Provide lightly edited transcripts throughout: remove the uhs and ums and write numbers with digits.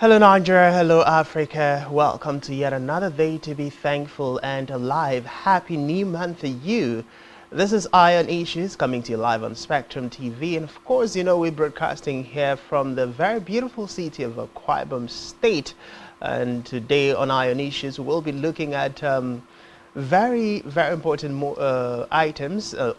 Hello Nigeria, hello Africa, welcome to yet another day to be thankful and alive. Happy new month to you. This is Iron Issues coming to you live on Spectrum TV, and of course you know we're broadcasting here from the very beautiful city of Akwa Ibom State. And today on Iron Issues we'll be looking at very important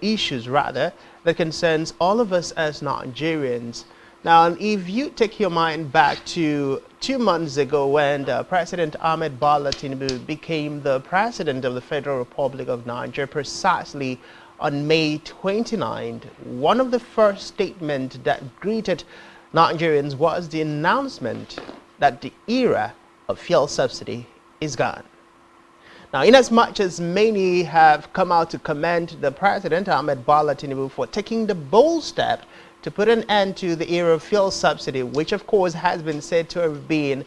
issues rather, that concerns all of us as Nigerians. Now, if you take your mind back to 2 months ago when President Ahmed Bola Tinubu became the President of the Federal Republic of Nigeria, precisely on May 29th, one of the first statements that greeted Nigerians was the announcement that the era of fuel subsidy is gone. Now, inasmuch as many have come out to commend the President Ahmed Bola Tinubu for taking the bold step to put an end to the era of fuel subsidy, which of course has been said to have been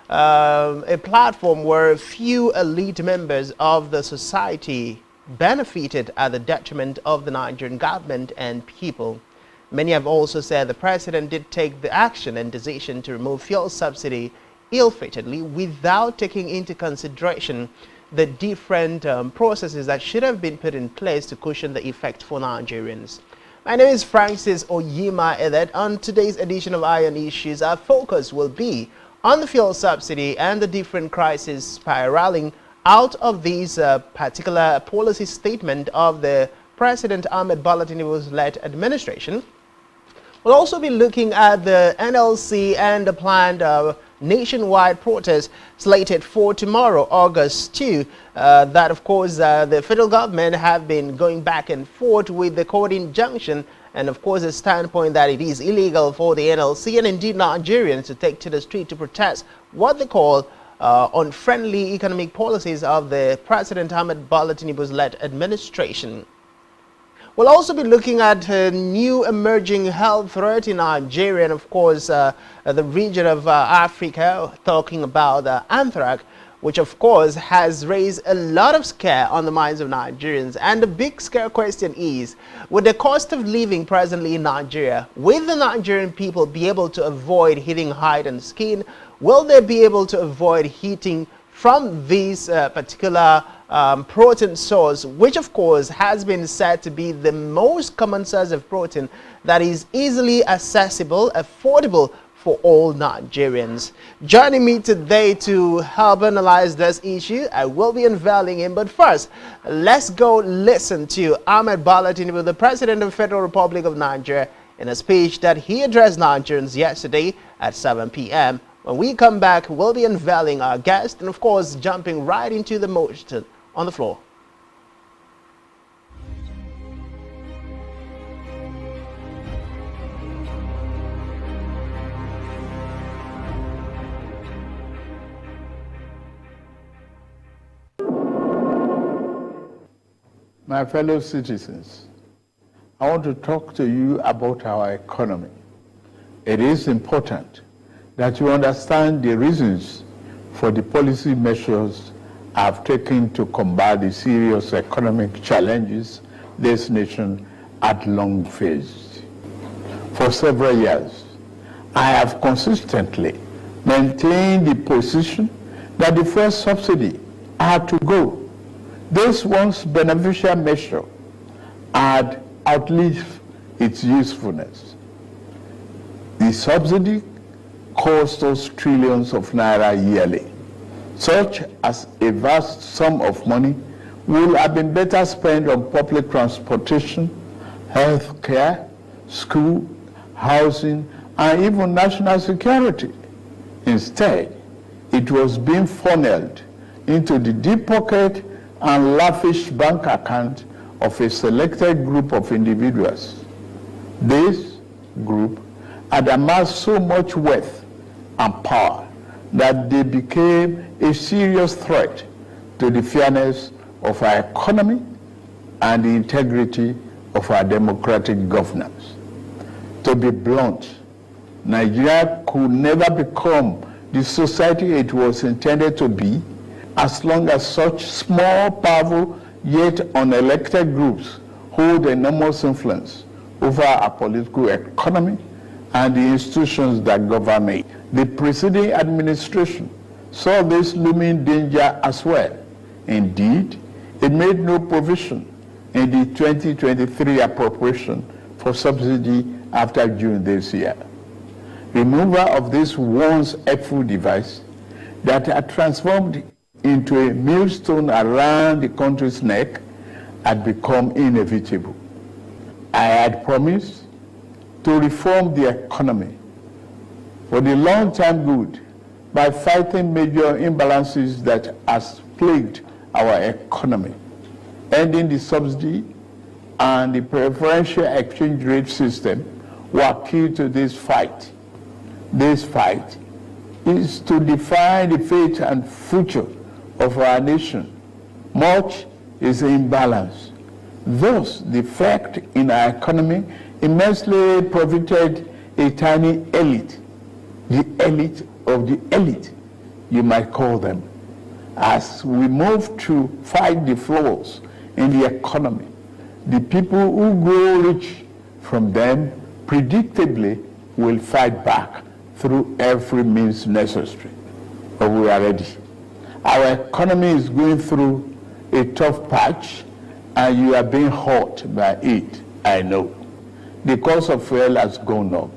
a platform where few elite members of the society benefited at the detriment of the Nigerian government and people. Many have also said the President did take the action and decision to remove fuel subsidy ill-fated without taking into consideration the different processes that should have been put in place to cushion the effect for Nigerians. My name is Francis Oyima Edet. On today's edition of Iron Issues, our focus will be on the fuel subsidy and the different crises spiraling out of this particular policy statement of the President Ahmed Bola Tinubu's led administration. We'll also be looking at the NLC and the planned nationwide protest slated for tomorrow, August 2. That, of course, the federal government have been going back and forth with the court injunction and, of course, the standpoint that it is illegal for the NLC and indeed Nigerians to take to the street to protest what they call unfriendly economic policies of the President Ahmed Bola Tinubu's led administration. We'll also be looking at a new emerging health threat in Nigeria and, of course, the region of Africa, talking about anthrax, which, of course, has raised a lot of scare on the minds of Nigerians. And the big scare question is, with the cost of living presently in Nigeria, will the Nigerian people be able to avoid hitting hide and skin? Will they be able to avoid heating from this particular protein source, which of course has been said to be the most common source of protein that is easily accessible, affordable for all Nigerians? Joining me today to help analyze this issue, I will be unveiling him. But first, let's go listen to Ahmed Bola Tinubu, the President of the Federal Republic of Nigeria, in a speech that he addressed Nigerians yesterday at 7 p.m. When we come back, we'll be unveiling our guest and, of course, jumping right into the motion on the floor. My fellow citizens, I want to talk to you about our economy. It is important that you understand the reasons for the policy measures I've taken to combat the serious economic challenges this nation had long faced. For several years, I have consistently maintained the position that the fuel subsidy had to go. This once beneficial measure had outlived its usefulness. The subsidy cost us trillions of naira yearly. Such as a vast sum of money would have been better spent on public transportation, health care, school, housing, and even national security. Instead, it was being funneled into the deep pocket and lavish bank account of a selected group of individuals. This group had amassed so much wealth and power that they became a serious threat to the fairness of our economy and the integrity of our democratic governance. To be blunt, Nigeria could never become the society it was intended to be as long as such small, powerful, yet unelected groups hold enormous influence over our political economy and the institutions that govern it. The preceding administration saw this looming danger as well. Indeed, it made no provision in the 2023 appropriation for subsidy after June this year. Removal of this once helpful device that had transformed into a millstone around the country's neck had become inevitable. I had promised to reform the economy for the long-term good by fighting major imbalances that has plagued our economy. Ending the subsidy and the preferential exchange rate system were key to this fight. This fight is to define the fate and future of our nation. Much is imbalance. Thus, the effect in our economy immensely profited a tiny elite, the elite of the elite, you might call them. As we move to fight the flaws in the economy, the people who grow rich from them predictably will fight back through every means necessary. But we are ready. Our economy is going through a tough patch, and you are being hurt by it, I know. The cost of fuel has gone up.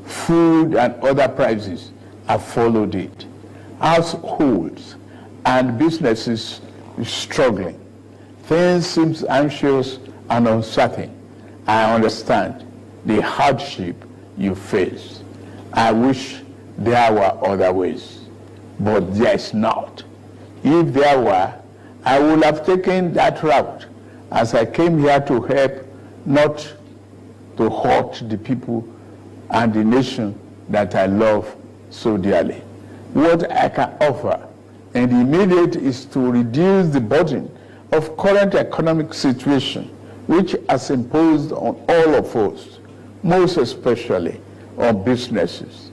Food and other prices have followed it. Households and businesses are struggling. Things seem anxious and uncertain. I understand the hardship you face. I wish there were other ways, but there is not. If there were, I would have taken that route, as I came here to help, not to hurt the people and the nation that I love so dearly. What I can offer in the immediate is to reduce the burden of current economic situation, which has imposed on all of us, most especially on businesses,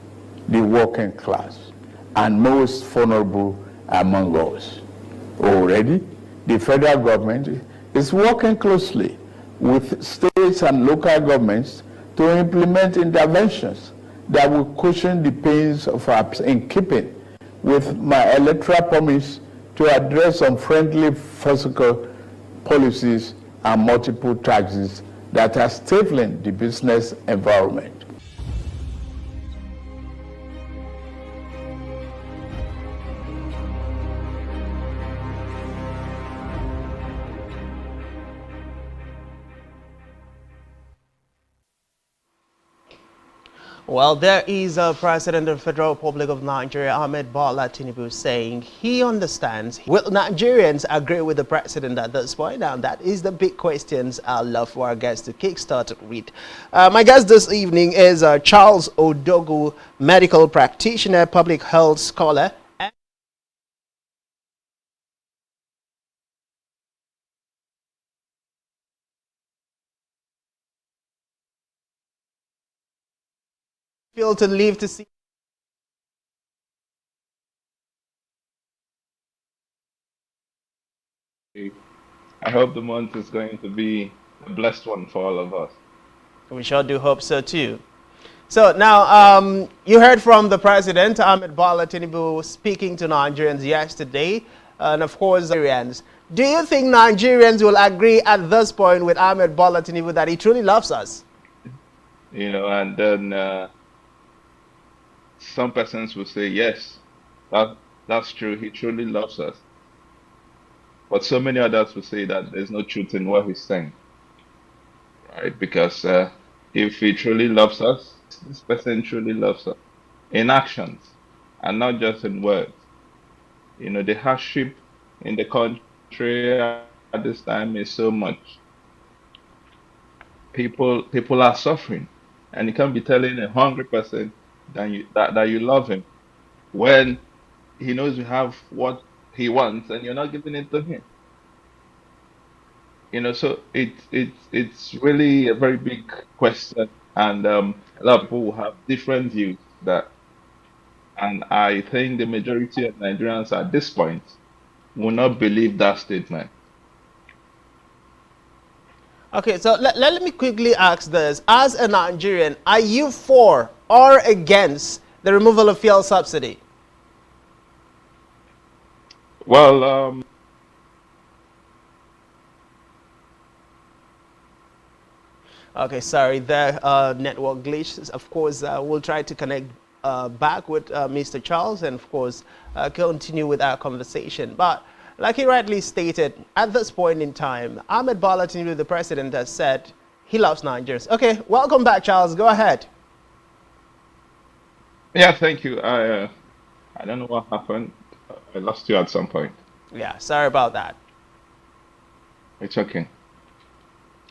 the working class, and most vulnerable among us. Already, the federal government is working closely with states and local governments to implement interventions that will cushion the pains of our in keeping with my electoral promise to address unfriendly fiscal policies and multiple taxes that are stifling the business environment. Well, there is a President of the Federal Republic of Nigeria, Ahmed Bola Tinubu, saying he understands. Will Nigerians agree with the President at this point? Now, that is the big questions I'd love for our guests to kickstart it with. My guest this evening is Charles Odogu, medical practitioner, public health scholar, feel to live to see. I hope the month is going to be a blessed one for all of us. We sure do hope so too. So now, you heard from the President, Ahmed Bola Tinubu, speaking to Nigerians yesterday, and of course, Nigerians. Do you think Nigerians will agree at this point with Ahmed Bola Tinubu that he truly loves us? You know, and then some persons will say, yes, that's true, he truly loves us. But so many others will say that there's no truth in what he's saying, right? Because if he truly loves us, this person truly loves us in actions and not just in words. You know, the hardship in the country at this time is so much. People are suffering, and you can't be telling a hungry person that you love him when he knows you have what he wants and you're not giving it to him. You know, so it's really a very big question, and a lot of people will have different views that, and I think the majority of Nigerians at this point will not believe that statement. Okay, so let me quickly ask this. As a Nigerian, are you for or against the removal of fuel subsidy? Well, Okay, sorry, the network glitch. Of course, we'll try to connect back with Mr. Charles and, of course, continue with our conversation. But like he rightly stated, at this point in time, Ahmed Bola Tinubu, the president, has said he loves Nigerians. Okay, welcome back, Charles. Go ahead. yeah, thank you. I don't know what happened. I lost you at some point. Yeah, sorry about that. It's okay.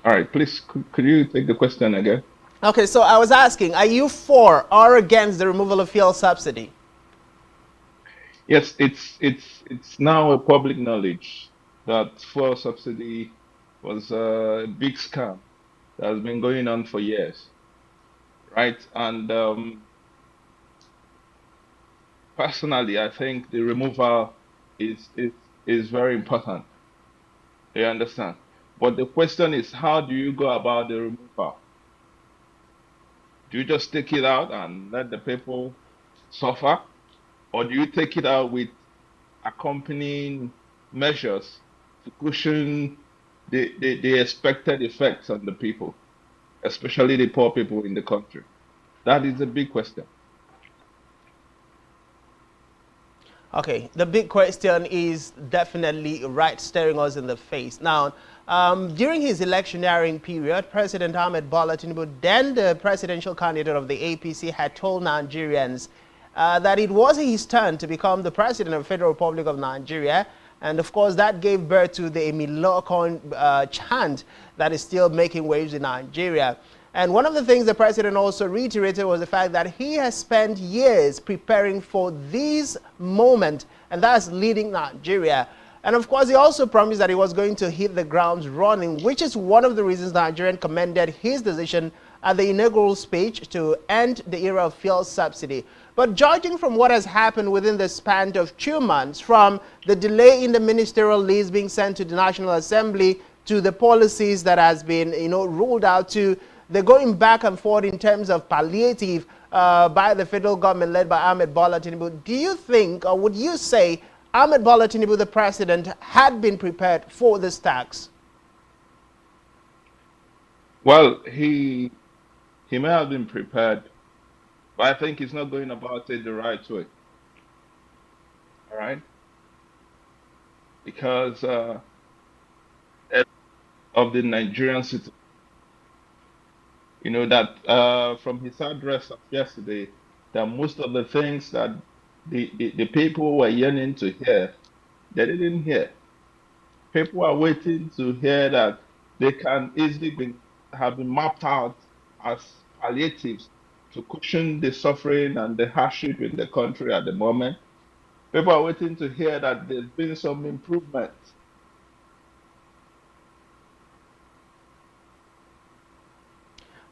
All right, please, could you take the question again? Okay, so I was asking, are you for or against the removal of fuel subsidy? Yes, it's now a public knowledge that fuel subsidy was a big scam that has been going on for years, right? And personally, I think the removal is very important. You understand? But the question is, how do you go about the removal? Do you just take it out and let the people suffer? Or do you take it out with accompanying measures to cushion the expected effects on the people, especially the poor people in the country? That is a big question. Okay, the big question is definitely right staring us in the face. Now, during his electioneering period, President Ahmed Bola Tinubu, then the presidential candidate of the APC, had told Nigerians that it was his turn to become the president of the Federal Republic of Nigeria. And of course, that gave birth to the Emilokon chant that is still making waves in Nigeria. And one of the things the president also reiterated was the fact that he has spent years preparing for this moment, and that's leading Nigeria. And of course, he also promised that he was going to hit the ground running, which is one of the reasons Nigerian commended his decision at the inaugural speech to end the era of fuel subsidy. But judging from what has happened within the span of 2 months, from the delay in the ministerial list being sent to the National Assembly to the policies that has been, ruled out, to they're going back and forth in terms of palliative by the federal government led by Ahmed Bola Tinubu. Do you think, or would you say, Ahmed Bola Tinubu, the president, had been prepared for this tax? Well, he may have been prepared, but I think he's not going about it the right way. All right, because of the Nigerian citizen. You know that from his address of yesterday, that most of the things that the people were yearning to hear, they didn't hear. People are waiting to hear that they can easily have been mapped out as palliatives to cushion the suffering and the hardship in the country at the moment. People are waiting to hear that there's been some improvement.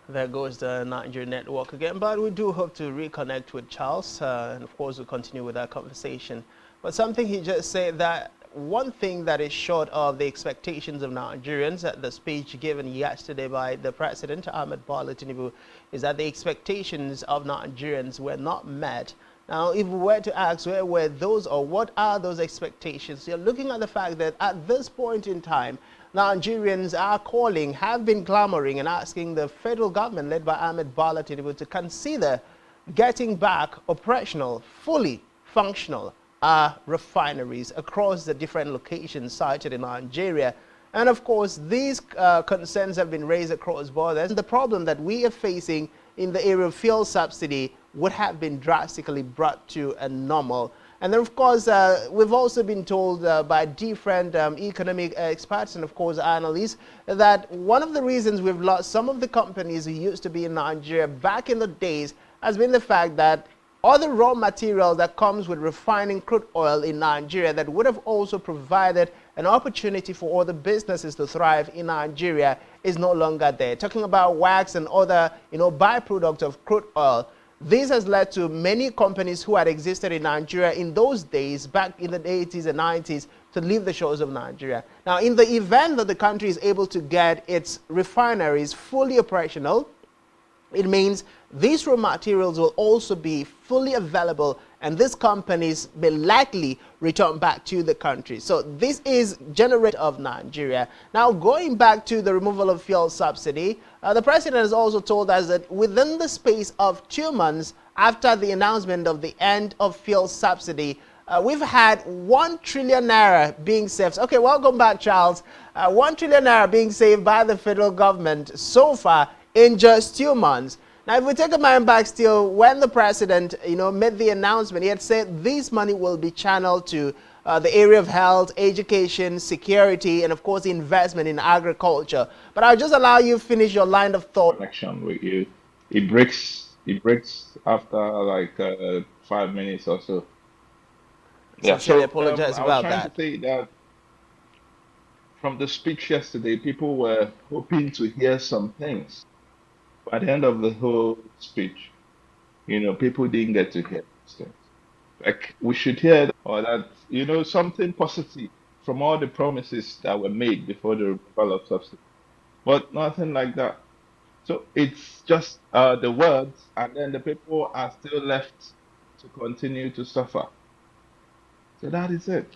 There goes the Niger network again, but we do hope to reconnect with Charles, and of course we'll continue with our conversation. But something he just said, that one thing that is short of the expectations of Nigerians at the speech given yesterday by the President Ahmed Bola Tinubu is that the expectations of Nigerians were not met. Now, if we were to ask where were those, or what are those expectations, you're looking at the fact that at this point in time, Nigerians are calling, have been clamoring and asking the federal government led by Ahmed Bola Tinubu to consider getting back operational, fully functional refineries across the different locations cited in Nigeria. And of course, these concerns have been raised across borders. The problem that we are facing in the area of fuel subsidy would have been drastically brought to a normal. And then, of course, we've also been told by different economic experts and, of course, analysts that one of the reasons we've lost some of the companies who used to be in Nigeria back in the days has been the fact that all the raw material that comes with refining crude oil in Nigeria that would have also provided an opportunity for all the businesses to thrive in Nigeria is no longer there. Talking about wax and other, byproducts of crude oil. This has led to many companies who had existed in Nigeria in those days, back in the 80s and 90s, to leave the shores of Nigeria. Now, in the event that the country is able to get its refineries fully operational, It means these raw materials will also be fully available, and these companies will likely return back to the country. So this is generated of Nigeria. Now, going back to the removal of fuel subsidy, the president has also told us that within the space of 2 months after the announcement of the end of fuel subsidy, we've had 1 trillion naira being saved. Okay, welcome back, Charles. 1 trillion naira being saved by the federal government so far in just 2 months. Now, if we take a mind back still, when the president, made the announcement, he had said this money will be channeled to the area of health, education, security, and of course, investment in agriculture. But I'll just allow you finish your line of thought. Connection with you. It breaks after like 5 minutes or so. Yeah. Sincerely So apologize I was about trying to that. say that from the speech yesterday, people were hoping to hear some things. By the end of the whole speech, people didn't get to hear those things. Like we should hear or that, something positive from all the promises that were made before the removal of subsidy. But nothing like that. So it's just the words, and then the people are still left to continue to suffer. So that is it.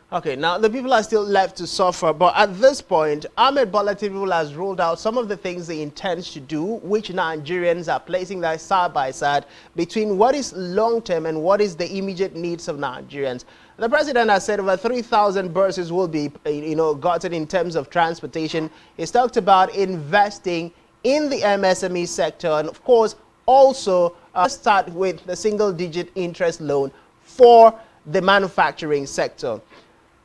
Okay, now the people are still left to suffer, but at this point, Ahmed Bola Tinubu has ruled out some of the things he intends to do, which Nigerians are placing that side by side between what is long-term and what is the immediate needs of Nigerians. The president has said over 3,000 buses will be, gotten in terms of transportation. He's talked about investing in the MSME sector, and of course, also start with the single-digit interest loan for the manufacturing sector.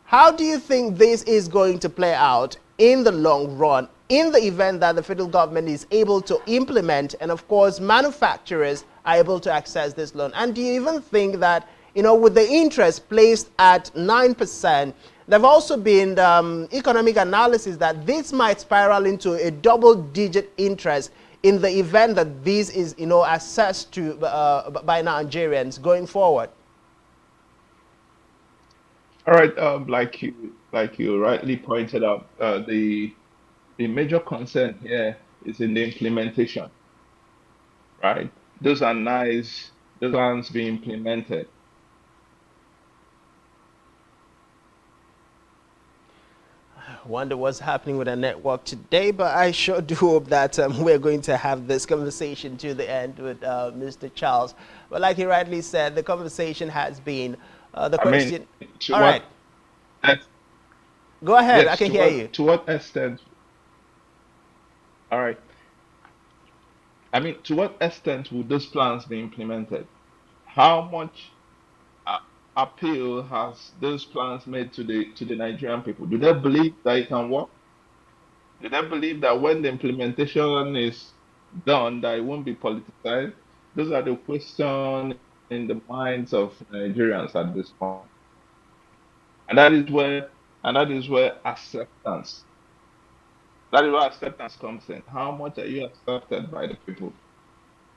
How do you think this is going to play out in the long run, in the event that the federal government is able to implement, and of course manufacturers are able to access this loan? And do you even think that, with the interest placed at 9%, there have also been economic analysis that this might spiral into a double-digit interest in the event that this is, assessed to by Nigerians going forward? All right. Like you rightly pointed out, the major concern here is in the implementation, right? Those are nice. Those plans being implemented. Wonder what's happening with the network today, but I sure do hope that we're going to have this conversation to the end with Mr. Charles. But like he rightly said, the conversation has been the I mean, question. to All right, what? ex- go ahead. I Yes. can To hear you. what extent? All right. I mean, to what extent would those plans be implemented? How much uh, appeal has those plans made to the Nigerian people? Do they believe that it can work? Do they believe that when the implementation is done, that it won't be politicized? Those are the questions in the minds of Nigerians at this point. And that is where acceptance. That is where acceptance comes in. How much are you accepted by the people?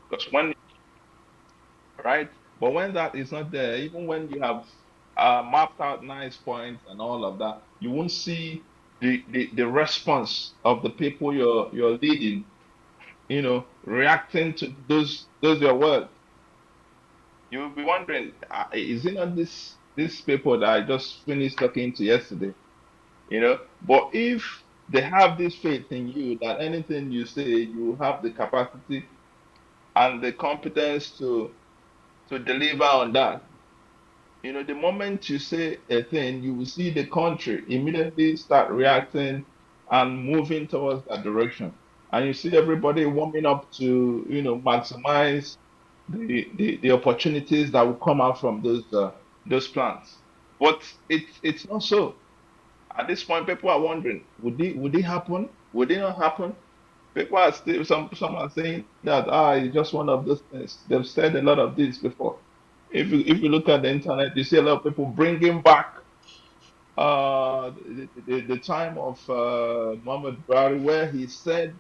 Because when right, but when that is not there, even when you have mapped out nice points and all of that, you won't see the response of the people you're leading, reacting to those your words. You'll be wondering, is it not these people that I just finished talking to yesterday? But if they have this faith in you that anything you say, you have the capacity and the competence to deliver on that. The moment you say a thing, you will see the country immediately start reacting and moving towards that direction. And you see everybody warming up to, maximize the opportunities that will come out from those plans. But it's not so. At this point, people are wondering, would it happen? Would it not happen? People are still some are saying that it's just one of those things. They've said a lot of this before. If you look at the internet, you see a lot of people bringing back the time of Muhammad Buhari where he said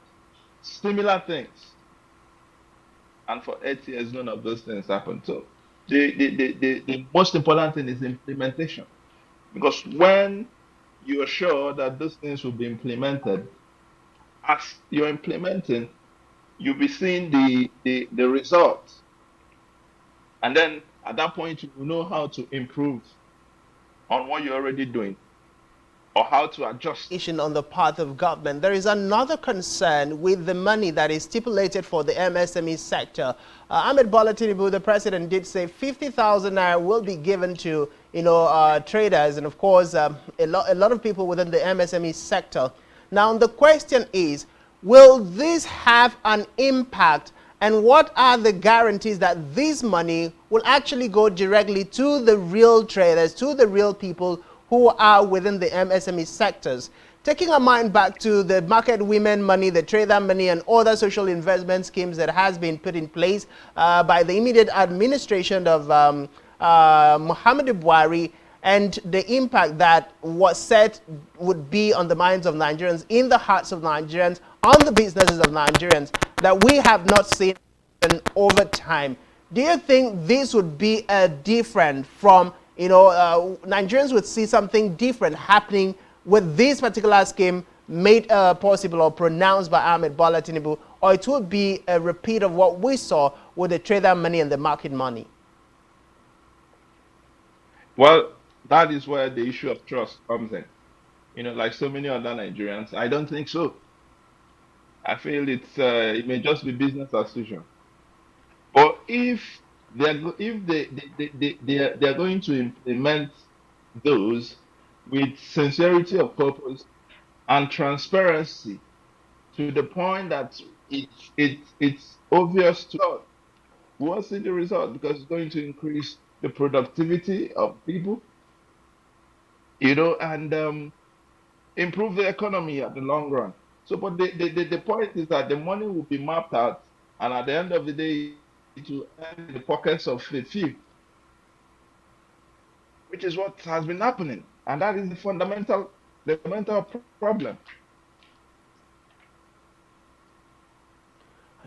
similar things, and for 8 years none of those things happened. So the most important thing is implementation, because when you are sure that those things will be implemented, as you're implementing, you'll be seeing the results. And then at that point, you will know how to improve on what you're already doing or how to adjust. On the part of government. There is another concern with the money that is stipulated for the MSME sector. Ahmed Bola Tinubu, the president, did say 50,000 naira will be given to traders and of course a lot of people within the MSME sector. Now the question is, will this have an impact, and what are the guarantees that this money will actually go directly to the real traders, to the real people who are within the MSME sectors? Taking our mind back to the market women money, the trader money, and other social investment schemes that has been put in place by the immediate administration of Muhammadu Buhari, and the impact that was said would be on the minds of Nigerians, in the hearts of Nigerians, on the businesses of Nigerians, that we have not seen over time. Do you think this would be different from, Nigerians would see something different happening with this particular scheme made possible or pronounced by Ahmed Bola Tinubu, or it would be a repeat of what we saw with the trader money and the market money? Well, that is where the issue of trust comes in. Like so many other Nigerians, I don't think so. I feel it may just be business as usual. But if they're going to implement those with sincerity of purpose and transparency to the point that it's obvious to all, we will see the result, because it's going to increase the productivity of people, and improve the economy at the long run. So, but the point is that the money will be mapped out, and at the end of the day, it will end in the pockets of a few, which is what has been happening, and that is the fundamental problem.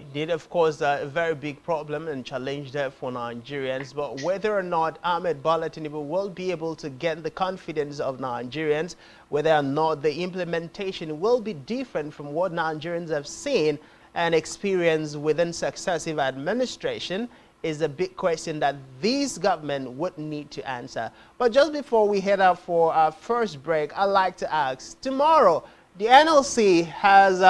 Indeed, of course, a very big problem and challenge there for Nigerians. But whether or not Ahmed Bola Tinubu will be able to get the confidence of Nigerians, whether or not the implementation will be different from what Nigerians have seen and experienced within successive administration, is a big question that this government would need to answer. But just before we head out for our first break, I'd like to ask, tomorrow, the NLC has,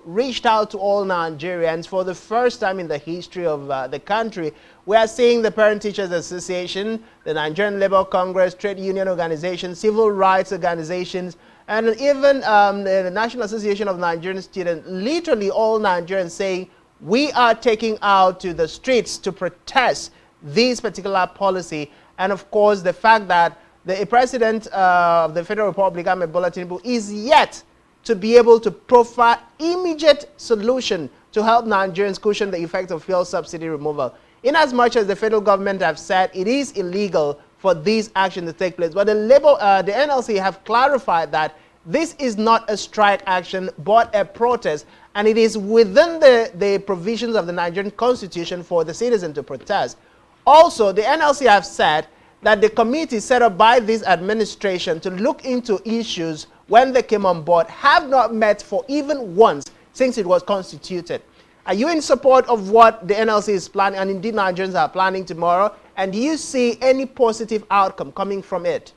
reached out to all Nigerians for the first time in the history of the country. We are seeing the Parent Teachers Association, the Nigerian Labour Congress, trade union organizations, civil rights organizations, and even the National Association of Nigerian Students, literally all Nigerians saying, we are taking out to the streets to protest this particular policy. And of course, the fact that the president of the Federal Republic, Ahmed Bola Tinubu, is yet to be able to provide immediate solution to help Nigerians cushion the effect of fuel subsidy removal. In as much as the federal government have said it is illegal for these actions to take place, but the NLC have clarified that this is not a strike action but a protest, and it is within the provisions of the Nigerian Constitution for the citizen to protest. Also, the NLC have said that the committee set up by this administration to look into issues when they came on board have not met for even once since it was constituted. Are you in support of what the NLC is planning, and indeed Nigerians are planning tomorrow? And do you see any positive outcome coming from it?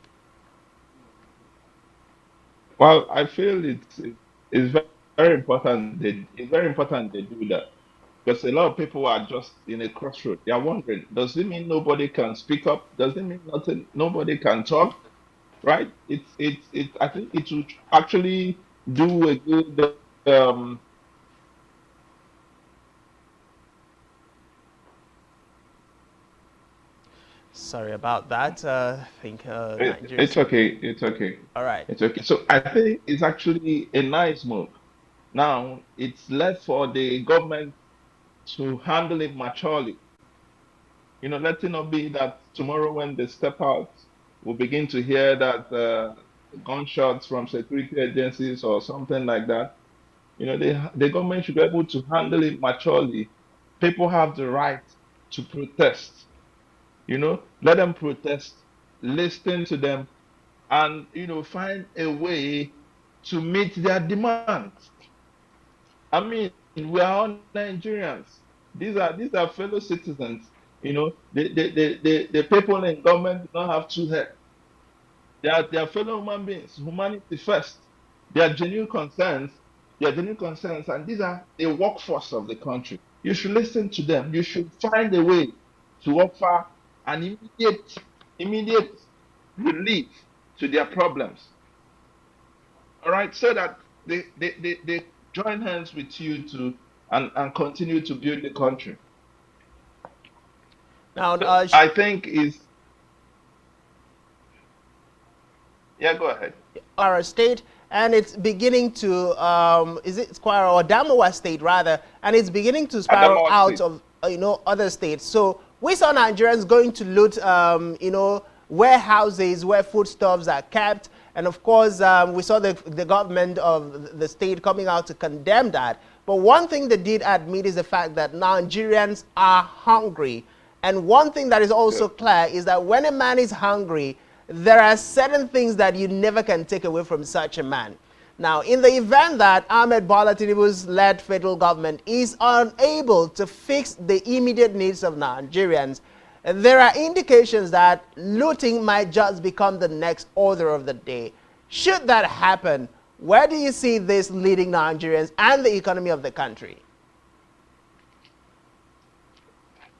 Well, I feel it's very important. It's very important they do that, because a lot of people are just in a crossroad. They are wondering, does it mean nobody can speak up? Does it mean nobody can talk? Right? I think it would actually do a good Sorry about that. I think it's okay. It's okay. All right. It's okay. So I think it's actually a nice move. Now it's left for the government to handle it maturely. Let it not be that tomorrow when they step out, we'll begin to hear that gunshots from security agencies or something like that. The government should be able to handle it maturely. People have the right to protest. Let them protest, listen to them, and find a way to meet their demands. I mean, we are all Nigerians. These are fellow citizens. The people in government do not have two heads. They are fellow human beings, humanity first. They are genuine concerns. They are genuine concerns, and these are the workforce of the country. You should listen to them. You should find a way to offer an immediate relief to their problems. All right, so that they join hands with you to and continue to build the country. Now, So I think yeah, go ahead. Kwara State, and it's beginning to, is it Kwara or Damawa State rather, and it's beginning to spiral Adamawa out State. of, other states. So we saw Nigerians going to loot, warehouses where foodstuffs are kept. And of course, we saw the government of the state coming out to condemn that. But one thing they did admit is the fact that Nigerians are hungry. And one thing that is also clear is that when a man is hungry, there are certain things that you never can take away from such a man. Now, in the event that Ahmed Bola Tinubu's led federal government is unable to fix the immediate needs of Nigerians, there are indications that looting might just become the next order of the day. Should that happen, where do you see this leading Nigerians and the economy of the country?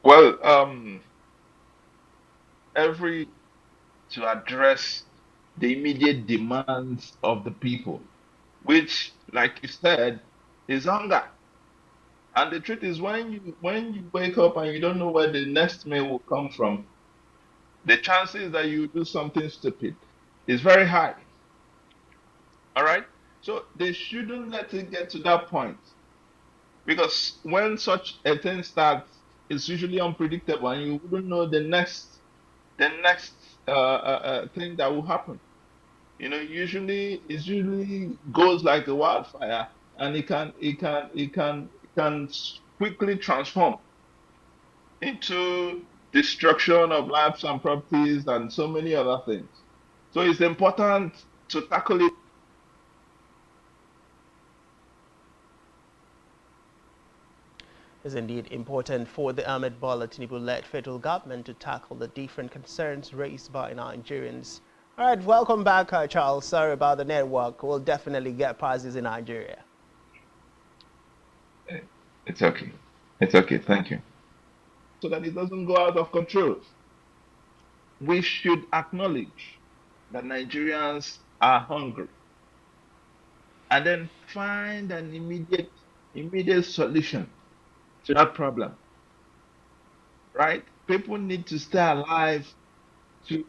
Well, to address the immediate demands of the people, which, like you said, is hunger. And the truth is, when you wake up and you don't know where the next meal will come from, the chances that you do something stupid is very high. All right? So they shouldn't let it get to that point. Because when such a thing starts, it's usually unpredictable and you wouldn't know the next thing that will happen. It usually goes like a wildfire, and it can quickly transform into destruction of lives and properties and so many other things. So it's important to tackle it. It's indeed important for the Ahmed Bola Tinubu-led federal government to tackle the different concerns raised by Nigerians. All right, welcome back, Charles. Sorry about the network. We'll definitely get past this in Nigeria. It's okay. It's okay. Thank you. So that it doesn't go out of control. We should acknowledge that Nigerians are hungry and then find an immediate solution to that problem. Right? People need to stay alive to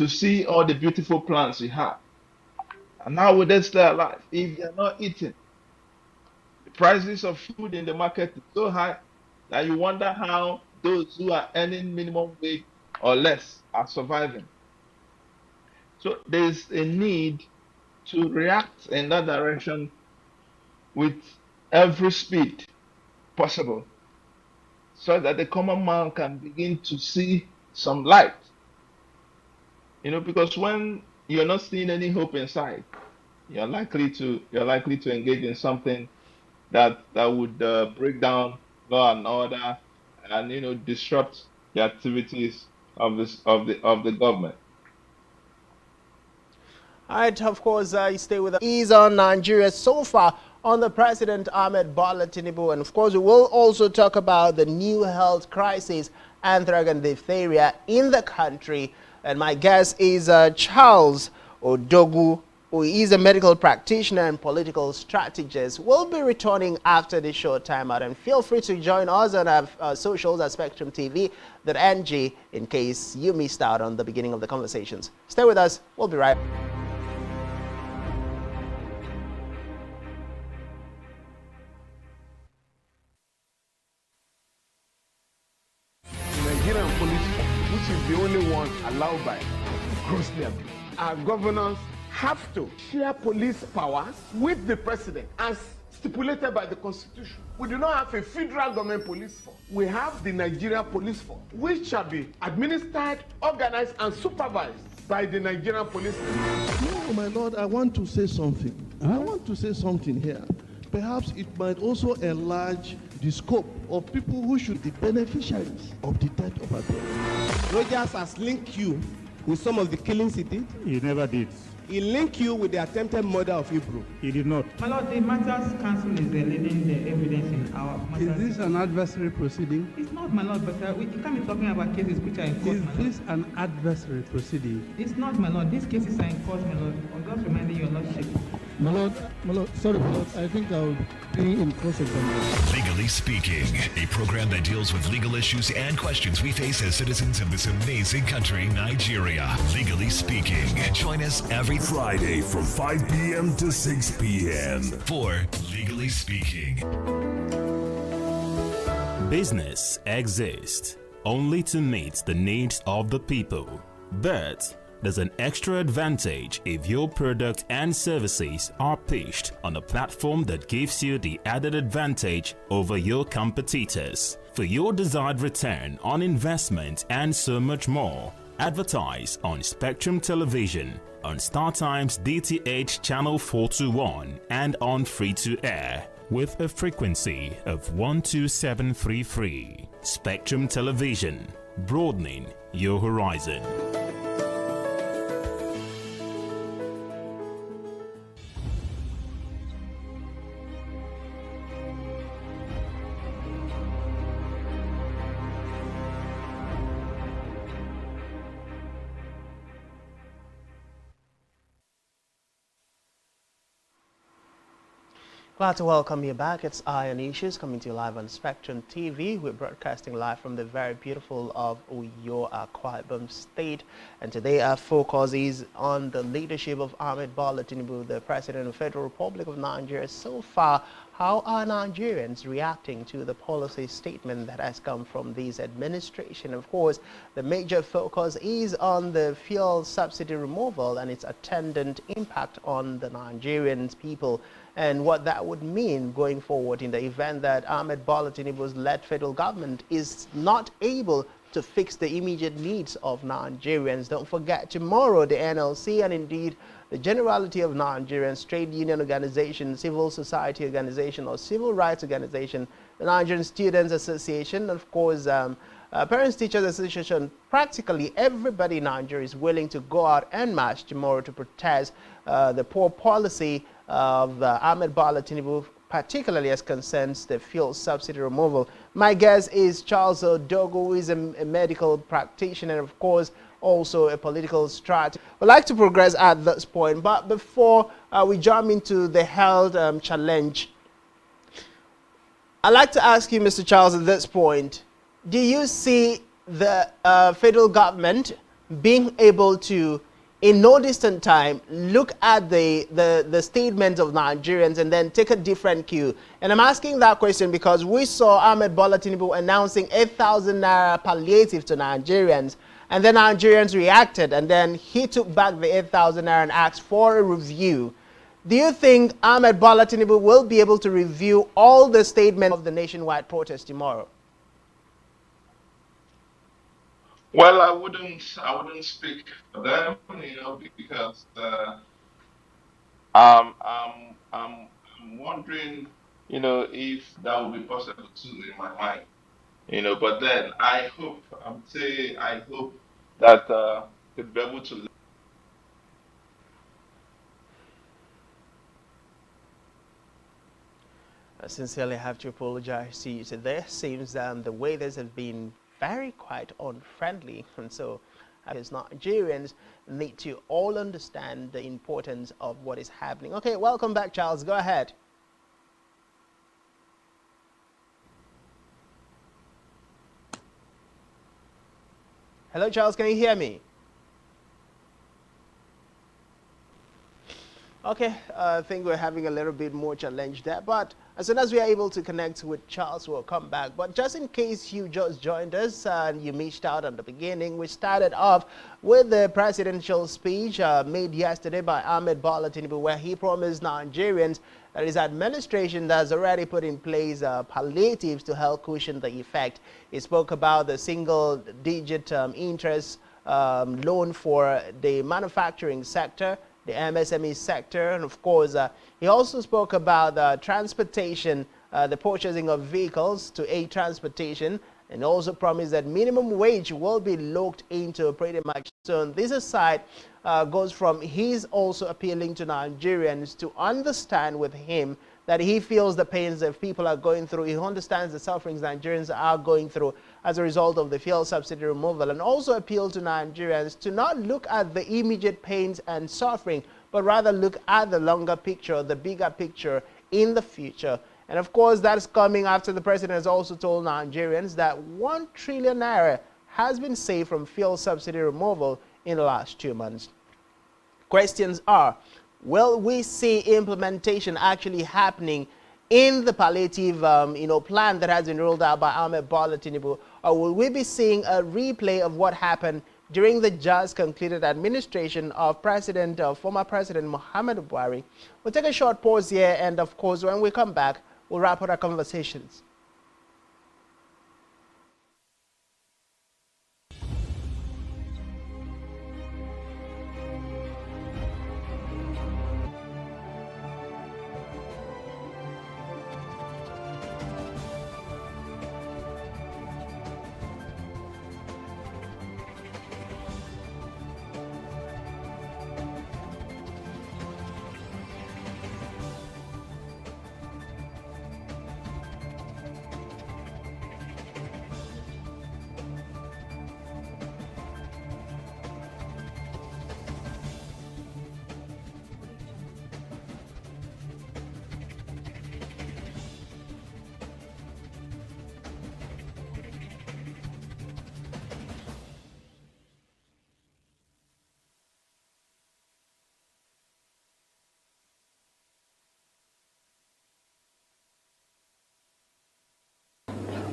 see all the beautiful plants we have. And how would they stay alive if they're not eating? The prices of food in the market is so high that you wonder how those who are earning minimum wage or less are surviving. So there's a need to react in that direction with every speed possible, so that the common man can begin to see some light. Because when you're not seeing any hope inside, you're likely to engage in something that would break down law and order and disrupt the activities of the government. All right, of course, you stay with us. Ease on Nigeria so far on the President Ahmed Bola Tinubu. And of course, we will also talk about the new health crisis, anthrax and diphtheria in the country. And my guest is Charles Odogu, who is a medical practitioner and political strategist. We'll be returning after this short time out. And feel free to join us on our socials at spectrumtv.ng in case you missed out on the beginning of the conversations. Stay with us. We'll be right back. Nigerian police, which is the only one allowed by grossly abused. Our governors have to share police powers with the president as stipulated by the constitution. We do not have a federal government police force. We have the Nigerian police force, which shall be administered, organized, and supervised by the Nigerian police. No, my lord, I want to say something. I want to say something here. perhaps it might also enlarge the scope of people who should be beneficiaries of the death of Abiola. Rogers has linked you with some of the killings he did. He never did. He linked you with the attempted murder of Hebrew. He did not. My Lord, the Matters Council is leading the evidence in our matters. Is this an adversary proceeding? It's not, my Lord, but you can't be talking about cases which are in court, Is my Lord. this an adversary proceeding? It's not, my Lord. These cases are in court, my Lord. I'm just reminding your Lordship. My Lord, sorry, my Lord, I think I'll be in cross-examination. Legally Speaking, a program that deals with legal issues and questions we face as citizens of this amazing country, Nigeria. Legally Speaking. Join us every Friday from 5 p.m. to 6 p.m. for Legally Speaking. Business exists only to meet the needs of the people, but there's an extra advantage if your product and services are pitched on a platform that gives you the added advantage over your competitors. For your desired return on investment and so much more, advertise on Spectrum Television, on StarTime's DTH Channel 421 and on free-to-air with a frequency of 12733. Spectrum Television, broadening your horizon. Glad to welcome you back. It's Iron Issues coming to you live on Spectrum TV. We're broadcasting live from the very beautiful of Uyo, Akwa Ibom State. And today our focus is on the leadership of Ahmed Bola Tinubu, the President of the Federal Republic of Nigeria. So far, how are Nigerians reacting to the policy statement that has come from this administration? Of course, the major focus is on the fuel subsidy removal and its attendant impact on the Nigerians people, and what that would mean going forward in the event that Ahmed Bola Tinubu's led federal government is not able to fix the immediate needs of Nigerians. Don't forget, tomorrow the NLC and indeed the generality of Nigerians, trade union organization, civil society organization or civil rights organization, the Nigerian Students Association, of course, Parents Teachers Association, practically everybody in Nigeria is willing to go out en masse tomorrow to protest the poor policy of Ahmed Bola Tinubu, particularly as concerns the fuel subsidy removal. My guest is Charles Odogo, who is a medical practitioner and, of course, also a political strategist. We'd like to progress at this point, but before we jump into the health challenge, I'd like to ask you, Mr. Charles, at this point, do you see the federal government being able to, in no distant time, look at the statements of Nigerians and then take a different cue? And I'm asking that question because we saw Ahmed Bola Tinubu announcing 8,000 naira palliative to Nigerians, and then Nigerians reacted, and then he took back the 8,000 naira and asked for a review. Do you think Ahmed Bola Tinubu will be able to review all the statements of the nationwide protest tomorrow? Well, I wouldn't speak for them, because I'm wondering, if that would be possible too in my mind, But then I hope that they'll be able to. I sincerely have to apologize to you today. Seems the way this has been very quite unfriendly, and so as Nigerians need to all understand the importance of what is happening. Okay, welcome back, Charles. Go ahead. Hello, Charles. Can you hear me? Okay, I think we're having a little bit more challenge there, but as soon as we are able to connect with Charles, we'll come back. But just in case you just joined us and you missed out on the beginning, we started off with the presidential speech made yesterday by Ahmed Bola Tinubu, where he promised Nigerians that his administration has already put in place palliatives to help cushion the effect. He spoke about the single-digit interest loan for the manufacturing sector, the MSME sector. And of course, he also spoke about transportation, the purchasing of vehicles to aid transportation, and also promised that minimum wage will be looked into pretty much soon. This aside goes from he's also appealing to Nigerians to understand with him that he feels the pains that people are going through. He understands the sufferings Nigerians are going through as a result of the fuel subsidy removal, and also appeal to Nigerians to not look at the immediate pains and suffering, but rather look at the longer picture, the bigger picture in the future. And of course, that's coming after the president has also told Nigerians that 1 trillion naira has been saved from fuel subsidy removal in the last 2 months. Questions are, will we see implementation actually happening in the palliative plan that has been rolled out by Ahmed Bola Tinubu, or will we be seeing a replay of what happened during the just concluded administration of former President Muhammadu Buhari? We'll take a short pause here, and of course, when we come back, we'll wrap up our conversations.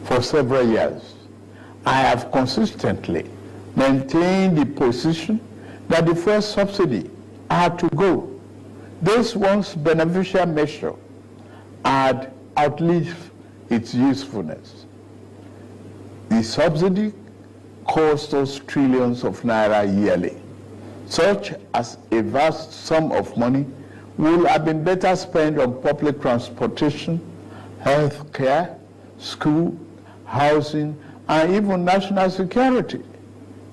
For several years, I have consistently maintained the position that the fuel subsidy had to go. This once beneficial measure had outlived its usefulness. The subsidy cost us trillions of naira yearly, such as a vast sum of money would have been better spent on public transportation, health care, school, housing, and even national security.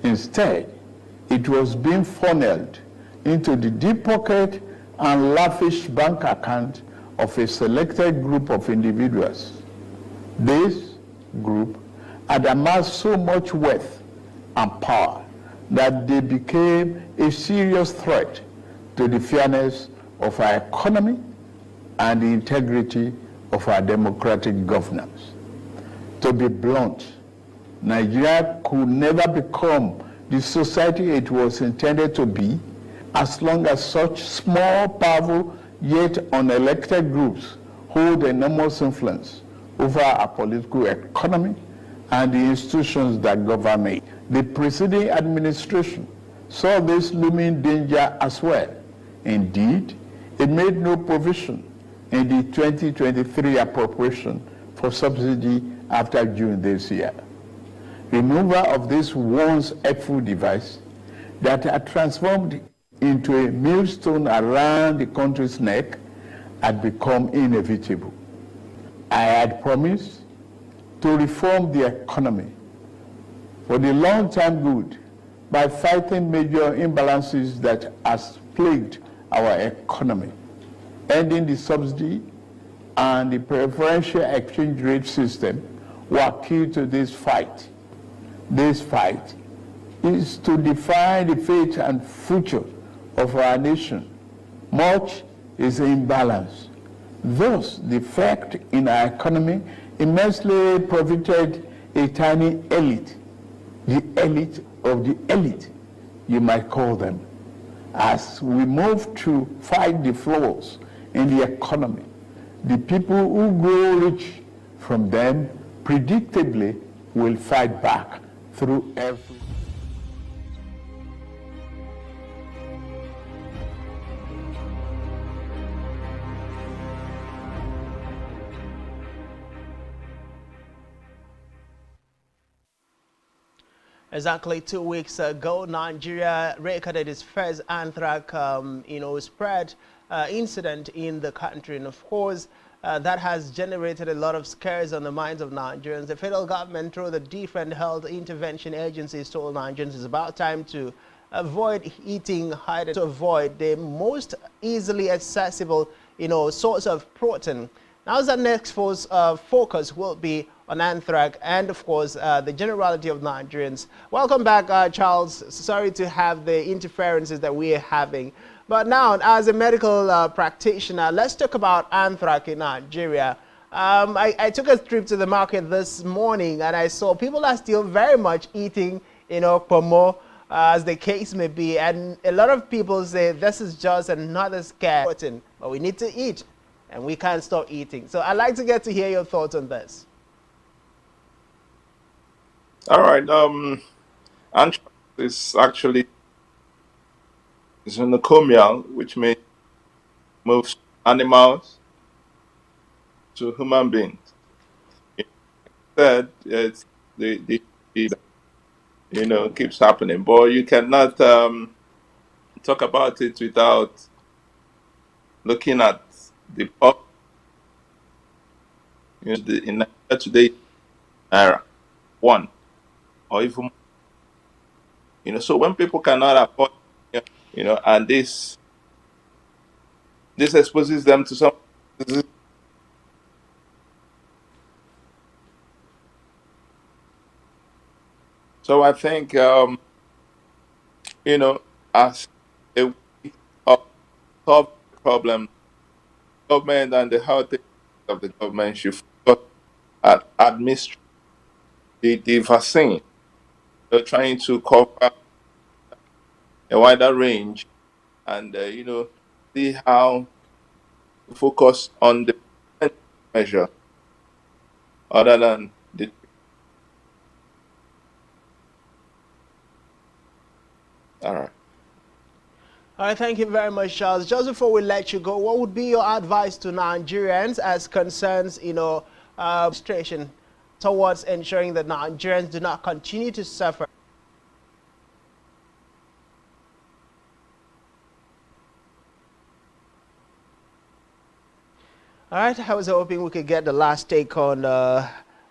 Instead, it was being funneled into the deep pocket and lavish bank account of a selected group of individuals. This group had amassed so much wealth and power that they became a serious threat to the fairness of our economy and the integrity of our democratic governance. To be blunt, Nigeria could never become the society it was intended to be as long as such small, powerful, yet unelected groups hold enormous influence over our political economy and the institutions that govern it. The preceding administration saw this looming danger as well. Indeed, it made no provision in the 2023 appropriation for subsidy after June this year. Removal of this once helpful device that had transformed into a millstone around the country's neck had become inevitable. I had promised to reform the economy for the long-term good by fighting major imbalances that has plagued our economy. Ending the subsidy and the preferential exchange rate system were key to this fight. This fight is to define the fate and future of our nation. Much is imbalance. Thus, the fact in our economy immensely profited a tiny elite, the elite of the elite, you might call them. As we move to fight the flaws in the economy, the people who grow rich from them predictably will fight back through every. Exactly 2 weeks ago, Nigeria recorded its first anthrax, spread incident in the country, and of course, that has generated a lot of scares on the minds of Nigerians. The federal government, through the different health intervention agencies, told Nigerians it's about time to avoid eating hide to avoid the most easily accessible, source of protein. Now, the next focus will be on anthrax and, of course, the generality of Nigerians. Welcome back, Charles. Sorry to have the interferences that we are having. But now, as a medical practitioner, let's talk about anthrax in Nigeria. I took a trip to the market this morning, and I saw people are still very much eating, pomo, as the case may be. And a lot of people say this is just another scare, but we need to eat. And we can't stop eating. So I'd like to get to hear your thoughts on this. All right. Anthrax is actually nosocomial, which means moves animals to human beings. Instead, it's the keeps happening, but you cannot talk about it without looking at the in Nigeria today era one or even so when people cannot afford and this exposes them to some so I think as a way of solve the problem, government and the health of the government should focus at administering the vaccine. They're trying to cover a wider range and see how to focus on the measure other than the all right. All right, thank you very much, Charles. Just before we let you go, what would be your advice to Nigerians as concerns, administration towards ensuring that Nigerians do not continue to suffer? All right, I was hoping we could get the last take on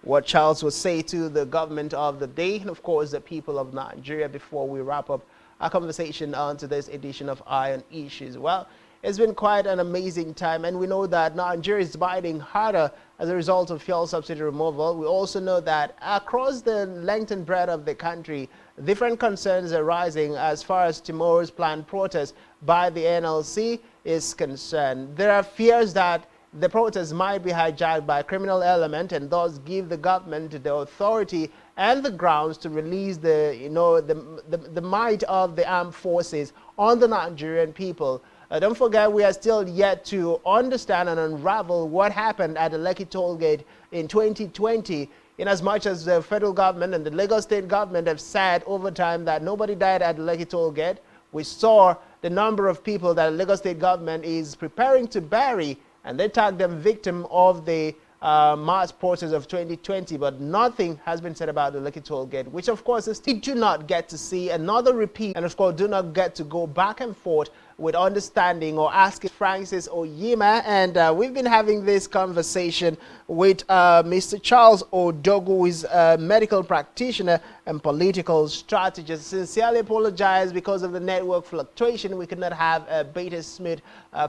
what Charles would say to the government of the day and, of course, the people of Nigeria before we wrap up our conversation on today's edition of Eye on Issues. Well, it's been quite an amazing time, and we know that Nigeria is biting harder as a result of fuel subsidy removal. We also know that across the length and breadth of the country, different concerns are rising as far as tomorrow's planned protest by the NLC is concerned. There are fears that the protest might be hijacked by a criminal element and thus give the government the authority and the grounds to release the might of the armed forces on the Nigerian people. Don't forget, we are still yet to understand and unravel what happened at the Lekki toll gate in 2020, in as much as the federal government and the Lagos state government have said over time that nobody died at the Lekki toll gate. We saw the number of people that the Lagos state government is preparing to bury, and they tagged them victim of the mass protests of 2020, but nothing has been said about the Lekki toll gate, which of course is still do not get to see another repeat, and of course do not get to go back and forth with understanding or asking Francis Oyima. And we've been having this conversation with Mr. Charles Odogu, who is a medical practitioner and political strategist. Sincerely apologize because of the network fluctuation. We could not have a beta smooth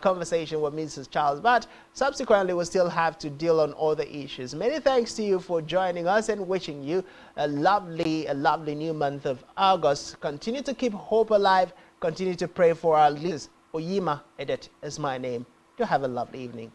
conversation with Mrs. Charles, but subsequently we'll still have to deal on other issues. Many thanks to you for joining us and wishing you a lovely new month of August. Continue to keep hope alive. Continue to pray for our leaders. Oyima Edet is my name. Do have a lovely evening.